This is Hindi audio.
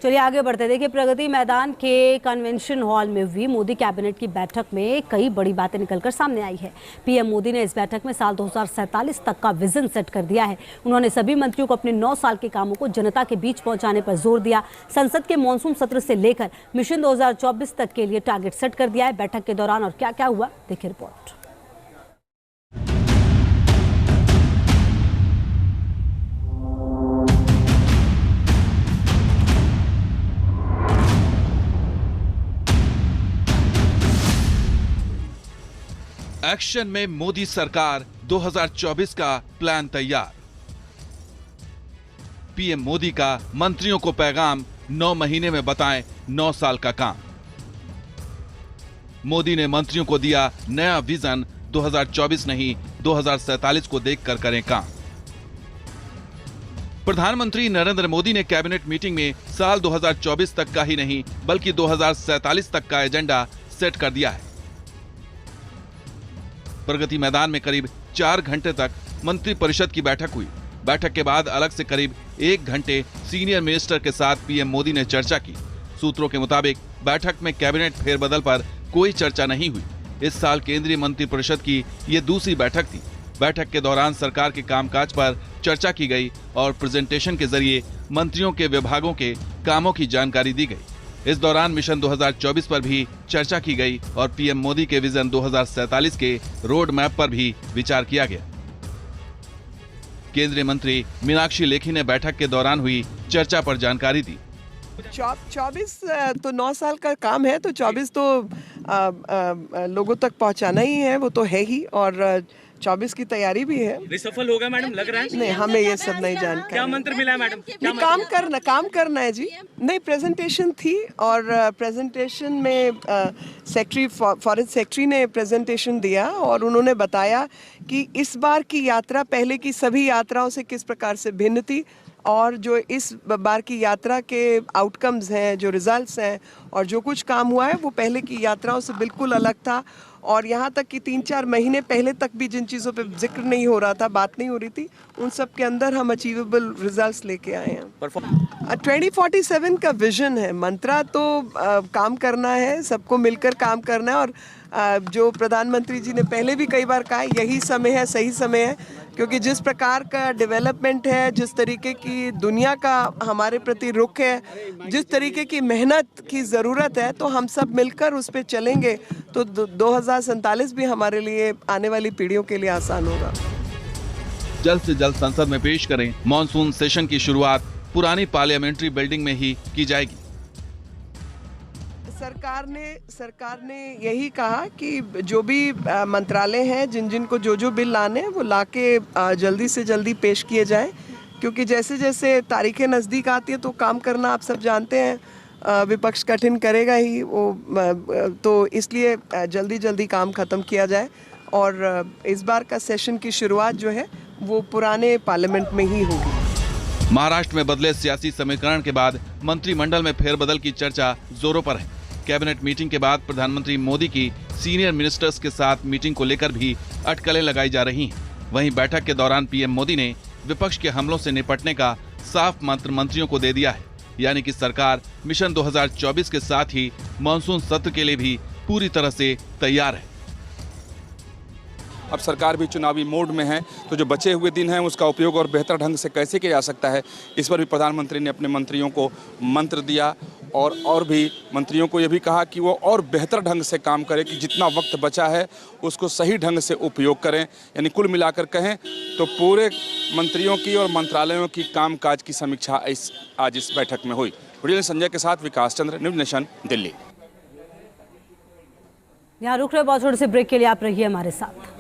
चलिए आगे बढ़ते। देखिए, प्रगति मैदान के कन्वेंशन हॉल में हुई मोदी कैबिनेट की बैठक में कई बड़ी बातें निकलकर सामने आई है। पीएम मोदी ने इस बैठक में साल 2047 तक का विजन सेट कर दिया है। उन्होंने सभी मंत्रियों को अपने 9 साल के कामों को जनता के बीच पहुंचाने पर जोर दिया। संसद के मॉनसून सत्र से लेकर मिशन 2024 तक के लिए टारगेट सेट कर दिया है। बैठक के दौरान और क्या क्या हुआ, देखिए रिपोर्ट। एक्शन में मोदी सरकार 2024 का प्लान तैयार। पीएम मोदी का मंत्रियों को पैगाम, 9 महीने में बताएं 9 साल का काम। मोदी ने मंत्रियों को दिया नया विजन, 2024 नहीं 2047 को देखकर करें काम। प्रधानमंत्री नरेंद्र मोदी ने कैबिनेट मीटिंग में साल 2024 तक का ही नहीं बल्कि 2047 तक का एजेंडा सेट कर दिया है। प्रगति मैदान में करीब 4 घंटे तक मंत्री परिषद की बैठक हुई। बैठक के बाद अलग से करीब 1 घंटे सीनियर मिनिस्टर के साथ पीएम मोदी ने चर्चा की। सूत्रों के मुताबिक बैठक में कैबिनेट फेरबदल पर कोई चर्चा नहीं हुई। इस साल केंद्रीय मंत्री परिषद की ये दूसरी बैठक थी। बैठक के दौरान सरकार के कामकाज पर चर्चा की गई और प्रेजेंटेशन के जरिए मंत्रियों के विभागों के कामों की जानकारी दी गई। इस दौरान मिशन 2024 पर भी चर्चा की गई और पीएम मोदी के विजन 2047 के रोड मैप पर भी विचार किया गया। केंद्रीय मंत्री मीनाक्षी लेखी ने बैठक के दौरान हुई चर्चा पर जानकारी दी। 24 तो 9 साल का काम है, तो 24 तो लोगों तक पहुंचाना ही है, वो तो है ही, और 24 की तैयारी भी है। रिसफल होगा मैडम, लग रहा है? नहीं, हमें ये सब नहीं जानकारी। क्या मंत्र मिला है मैडम? काम करना है जी। नहीं, प्रेजेंटेशन थी और प्रेजेंटेशन में सेक्रेटरी फॉरेन सेक्रेटरी ने प्रेजेंटेशन दिया और उन्होंने बताया कि इस बार की यात्रा पहले की सभी यात्राओं से किस प्रकार से भिन्न थी और जो इस बार की यात्रा के आउटकम्स हैं, जो रिजल्ट्स हैं और जो कुछ काम हुआ है वो पहले की यात्राओं से बिल्कुल अलग था। और यहाँ तक कि 3-4 महीने पहले तक भी जिन चीज़ों पे जिक्र नहीं हो रहा था, बात नहीं हो रही थी, उन सब के अंदर हम अचीवेबल रिजल्ट्स लेके आए हैं। 2047 का विजन है, मंत्रा तो काम करना है, सबको मिलकर काम करना है। और जो प्रधानमंत्री जी ने पहले भी कई बार कहा, यही समय है, सही समय है, क्योंकि जिस प्रकार का डेवलपमेंट है, जिस तरीके की दुनिया का हमारे प्रति रुख है, जिस तरीके की मेहनत की ज़रूरत है, तो हम सब मिलकर उस पर चलेंगे तो 2047 भी हमारे लिए, आने वाली पीढ़ियों के लिए आसान होगा। जल्द से जल्द संसद में पेश करें। मॉनसून सेशन की शुरुआत पुरानी पार्लियामेंट्री बिल्डिंग में ही की जाएगी। सरकार ने यही कहा कि जो भी मंत्रालय हैं, जिन को जो बिल लाने हैं, वो लाके जल्दी से जल्दी पेश किए जाएं, क्योंकि जैसे जैसे तारीखें नज़दीक आती है तो काम करना आप सब जानते हैं, विपक्ष कठिन करेगा ही वो, तो इसलिए जल्दी काम खत्म किया जाए। और इस बार का सेशन की शुरुआत जो है वो पुराने पार्लियामेंट में ही होगी। महाराष्ट्र में बदले सियासी समीकरण के बाद मंत्रिमंडल में फेरबदल की चर्चा जोरों पर है। कैबिनेट मीटिंग के बाद प्रधानमंत्री मोदी की सीनियर मिनिस्टर्स के साथ मीटिंग को लेकर भी अटकलें लगाई जा रही हैं। वहीं बैठक के दौरान पीएम मोदी ने विपक्ष के हमलों से निपटने का साफ मंत्र मंत्रियों को दे दिया है, यानी कि सरकार मिशन 2024 के साथ ही मॉनसून सत्र के लिए भी पूरी तरह से तैयार है। अब सरकार भी चुनावी मोड में है, तो जो बचे हुए दिन हैं उसका उपयोग और बेहतर ढंग से कैसे किया जा सकता है, इस पर भी प्रधानमंत्री ने अपने मंत्रियों को मंत्र दिया और भी मंत्रियों को यह भी कहा कि वो और बेहतर ढंग से काम करें, कि जितना वक्त बचा है उसको सही ढंग से उपयोग करें। यानी कुल मिलाकर कहें तो पूरे मंत्रियों की और मंत्रालयों की कामकाज की समीक्षा आज इस बैठक में हुई। वीडियो संजय के साथ विकास चंद्र, न्यूज़ नेशन, दिल्ली। यहाँ रुक रहे बहुत, थोड़े से ब्रेक के लिए आप रहिए हमारे साथ।